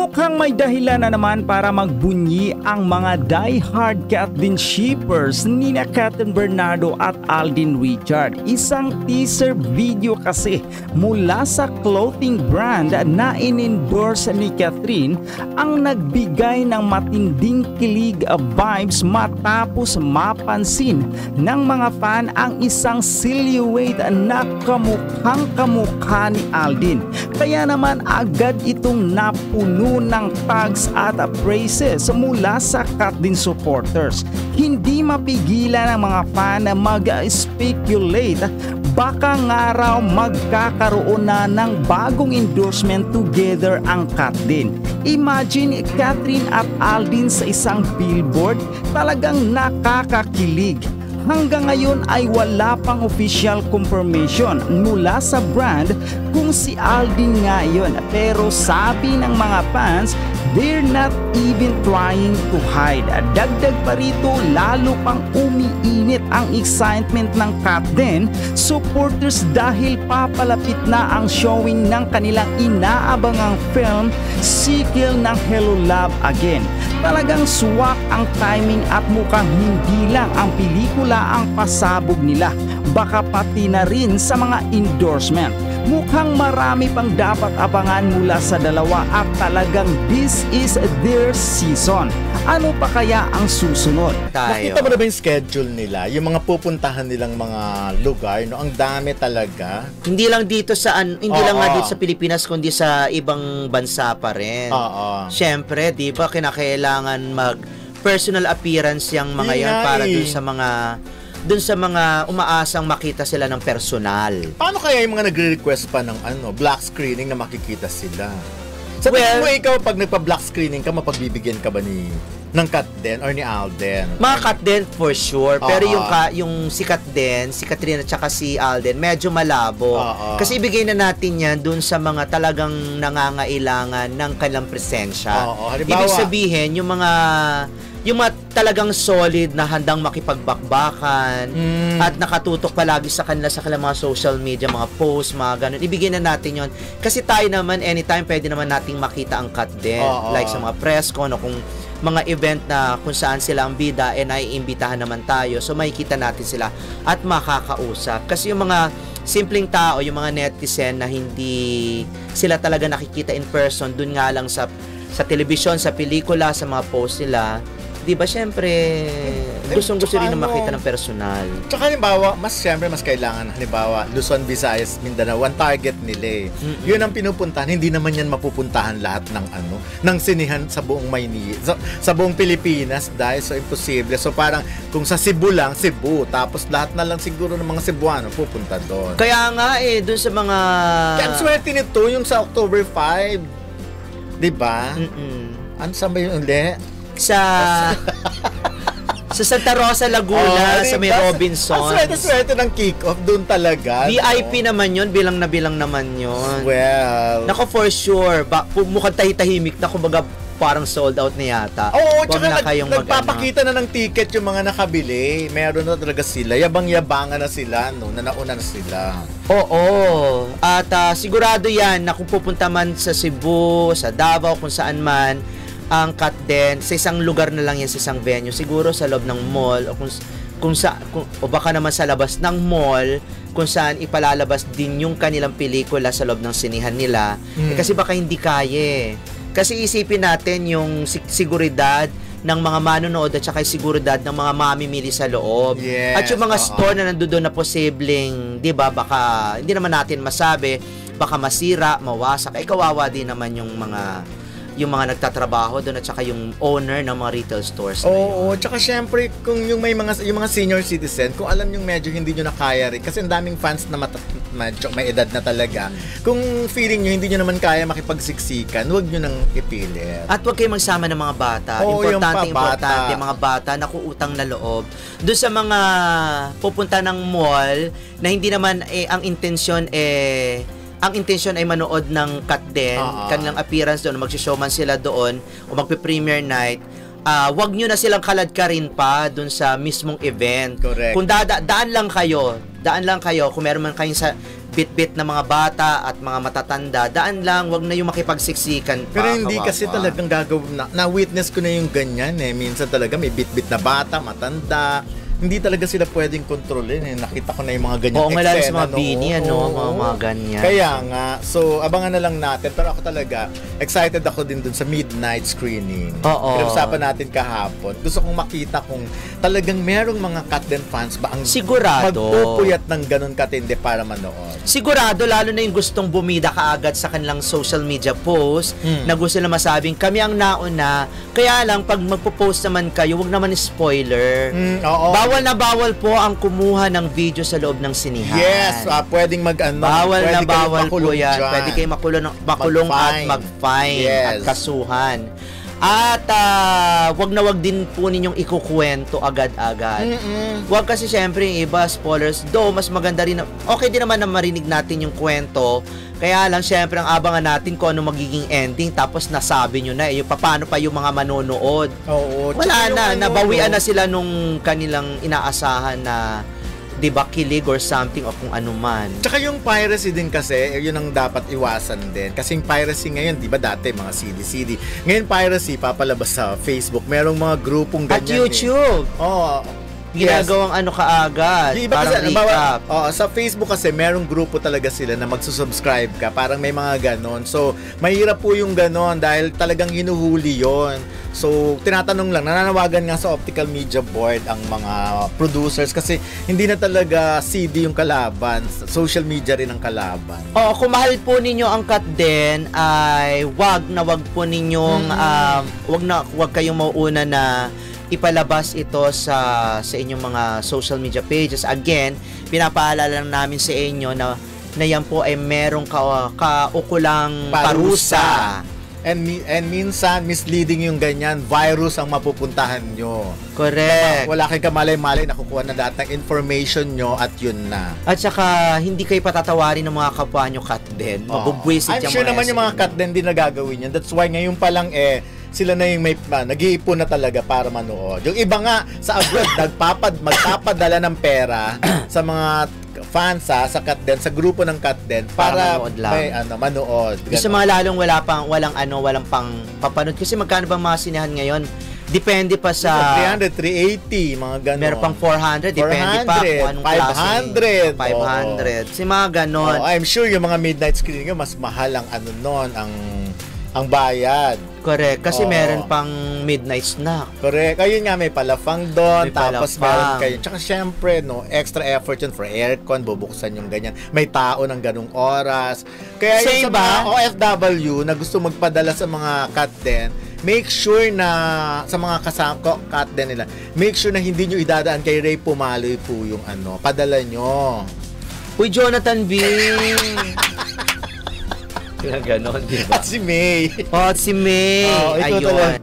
Mukhang may dahilan na naman para magbunyi ang mga die-hard Kathleen shippers ni na Kathryn Bernardo at Alden Richard. Isang teaser video kasi mula sa clothing brand na in-endorse ni Kathryn ang nagbigay ng matinding kilig vibes matapos mapansin ng mga fan ang isang silhouette na kamukhang kamukha ni Alden. Kaya naman agad itong napuno ng tags at praises mula sa Kathleen supporters. Hindi mapigilan ng mga fan na mag-speculate baka nga raw magkakaroon na ng bagong endorsement together ang Kathleen. Imagine Kathryn at Alden sa isang billboard, talagang nakakakilig. Hanggang ngayon ay wala pang official confirmation mula sa brand kung si Alden nga yun. Pero sabi ng mga fans, they're not even trying to hide. Dagdag pa rito, lalo pang umiinit ang excitement ng Kathleen supporters dahil papalapit na ang showing ng kanilang inaabangang film, sequel ng Hello Love Again. Talagang swak ang timing at mukhang hindi lang ang pelikula ang pasabog nila, baka pati na rin sa mga endorsement. Mukhang marami pang dapat abangan mula sa dalawa at talagang this is their season. Ano pa kaya ang susunod? Nakita mo na ba yung schedule nila? Yung mga pupuntahan nilang mga lugar, no? Ang dami talaga. Hindi lang dito sa hindi lang nga dito sa Pilipinas kundi sa ibang bansa pa rin. Siyempre, 'di ba, kinakailangan mag personal appearance yung mga yan para dun sa mga umaasang makita sila ng personal. Paano kaya yung mga nagre-request pa ng black screening na makikita sila? Sa tingin mo ikaw, pag nagpa-black screening ka, mapagbibigyan ka ba ng Kathleen or ni Alden? Mga Kathleen for sure. Pero yung si Kathleen, si Kathryn at saka si Alden, medyo malabo. Kasi ibigay na natin yan dun sa mga talagang nangangailangan ng kanilang presensya. Ibig sabihin, yung mga talagang solid na handang makipagbakbakan at nakatutok palagi sa kanila sa kanilang mga social media, mga posts, mga ganun. Ibigay na natin yon. Kasi tayo naman, anytime, pwede naman nating makita ang Kathleen. Like sa mga press con o kung mga event na kung saan sila ang bida naiimbitahan naman tayo. So, makikita natin sila at makakausap. Kasi yung mga simpleng tao, yung mga netizen na hindi sila talaga nakikita in person, dun nga lang sa telebisyon, sa pelikula, sa mga post nila, di ba, syempre, gustong-gusto rin na makita ng personal. Tsaka halimbawa, mas kailangan, halimbawa, Luzon, Visayas, Mindanao, one target nila Yun ang pinupuntahan, hindi naman yan mapupuntahan lahat ng sinihan sa buong Maynila, sa buong Pilipinas, dahil so imposible. So parang, kung sa Cebu lang, Cebu, tapos lahat na lang siguro ng mga Cebuano pupunta doon. Kaya nga dun sa mga... Kaya ang swerte nito, yung sa October 5, di ba? Ano sa ba yun ulit? Sa Santa Rosa, Laguna, sa may Robinsons. Ang swerte ng kick-off doon talaga. VIP naman yun, bilang naman yun. Well, nako, for sure. Mukhang tahimik na, kumbaga parang sold out na yata. Tsaka nagpapakita na ng ticket yung mga nakabili. Meron na talaga sila. Yabang-yabangan na sila, na nauna na sila. At sigurado yan na kung pupunta man sa Cebu, sa Davao, kung saan man, ang Kathleen, sa isang lugar na lang yan, sa isang venue, siguro sa loob ng mall o o baka naman sa labas ng mall kung saan ipalalabas din yung kanilang pelikula sa loob ng sinihan nila. Kasi baka hindi kaya. Kasi isipin natin yung seguridad ng mga manonood at saka yung seguridad ng mga mamimili sa loob. At yung mga store na nandoon na posibleng, di ba, baka hindi naman natin masabi, baka masira, mawasak, kawawa din naman yung mga nagtatrabaho doon at saka yung owner ng mga retail stores. Tsaka syempre kung yung mga senior citizen, kung alam yung medyo hindi nyo na kaya rin, kasi ang daming fans na medyo may edad na talaga. Kung feeling nyo hindi nyo naman kaya makipagsiksikan, huwag nyo nang ipilit. At huwag kayong magsama ng mga bata. Importante mga bata na kuutang na loob. Doon sa mga pupunta ng mall na hindi naman ang intensyon ay manood ng Kathleen, kanilang appearance doon, magsishow man sila doon o magpe-premiere night, wag nyo na silang kaladkarin pa doon sa mismong event. Correct. Kung daan lang kayo, kung meron man kayong bit-bit na mga bata at mga matatanda, daan lang, wag na yung makipagsiksikan pa. Pero hindi kawawa. kasi talagang gagawin na-witness ko na yung ganyan eh. Minsan talaga may bit-bit na bata, matanda. Hindi talaga sila pwedeng kontrolin eh. Nakita ko na yung mga ganyan Oo, nga lalo sa eksena, mga bini, mga ganyan. Kaya nga, so abangan na lang natin. Pero ako talaga, excited ako din dun sa midnight screening. Oo. Pinag-usapan natin kahapon. Gusto kong makita kung talagang merong mga Katden fans ba ang Sigurado. magpupuyat ng ganun katindi para manood. Sigurado, lalo na yung gustong bumida kaagad sa kanilang social media post, na gusto na masabing, kami ang nauna. Kaya lang, pag magpo-post naman kayo, wag naman spoiler. Oo. Bawal na bawal po ang kumuha ng video sa loob ng sinihan. Yes, pwedeng Bawal na bawal po yan. Dyan. Pwede kayo makulong at mag-fine at kasuhan. At wag na wag din po ninyong ikukwento agad-agad. Wag kasi syempre yung iba, spoilers, though mas maganda rin, okay din naman na marinig natin yung kwento. Kaya lang syempre ang abangan natin kung ano magiging ending, tapos nasabi nyo na, paano pa yung mga manonood. Oo. Wala na, nabawian na sila nung kanilang inaasahan na, di ba, kilig or something o kung ano man. Tsaka yung piracy din kasi, yun ang dapat iwasan din. Kasi yung piracy ngayon, di ba dati mga CD. Ngayon piracy, papalabas sa Facebook. Merong mga grupong ganyan. At YouTube. Oo. Ginagawang ano kaagad. Yung iba parang kasi, recap. sa Facebook kasi, merong grupo talaga sila na magsusubscribe ka. Parang may mga ganon. So, mahirap po yung ganon dahil talagang hinuhuli yon. So, tinatanong lang, nananawagan nga sa Optical Media Board ang mga producers kasi hindi na talaga CD yung kalaban. Social media rin ang kalaban. Oo, kung mahal po ninyo ang Katden, ay wag po ninyong, wag kayong mauuna na ipalabas ito sa inyong mga social media pages. Again, pinapaalala lang namin sa inyo na yan po ay merong kaukulang parusa. And minsan, misleading yung ganyan, virus ang mapupuntahan nyo. Correct. Wala kayong kamalay-malay, nakukuha na lahat ng information nyo at yun na. At saka, hindi kayo patatawarin ng mga kapwa nyo Katden. Mabubwisit I'm sure naman yung mga Katden din na gagawin yan. That's why ngayon pa lang sila na yung nag-iipon na talaga para manood. Yung iba nga sa abroad magpapadala ng pera sa mga fans sa Katden, sa grupo ng Katden para manood. Gusto mga lalong walang pang papanood kasi magkano ba mga sinehan ngayon? Depende pa sa 300, 380, mga ganon. Meron pang 400, depende pa kung anong 500. 500. Si mga ganon. I'm sure yung mga midnight screening mas mahal ang ang bayad. Correct. Kasi meron pang midnight snack. Correct. Ayun nga, may palafang doon. Tapos palafang. meron kayo. Tsaka syempre, extra effort yun for aircon. Bubuksan yung ganyan. May tao ng ganung oras. Kaya yung sa mga OFW na gusto magpadala sa mga Katden, make sure na sa mga kasama Katden nila, make sure na hindi nyo idadaan kay Ray Pumaloy po yung padala nyo. Uy, Jonathan B. Kaya ganon, di ba? At si May. Si May. Ito Ayun.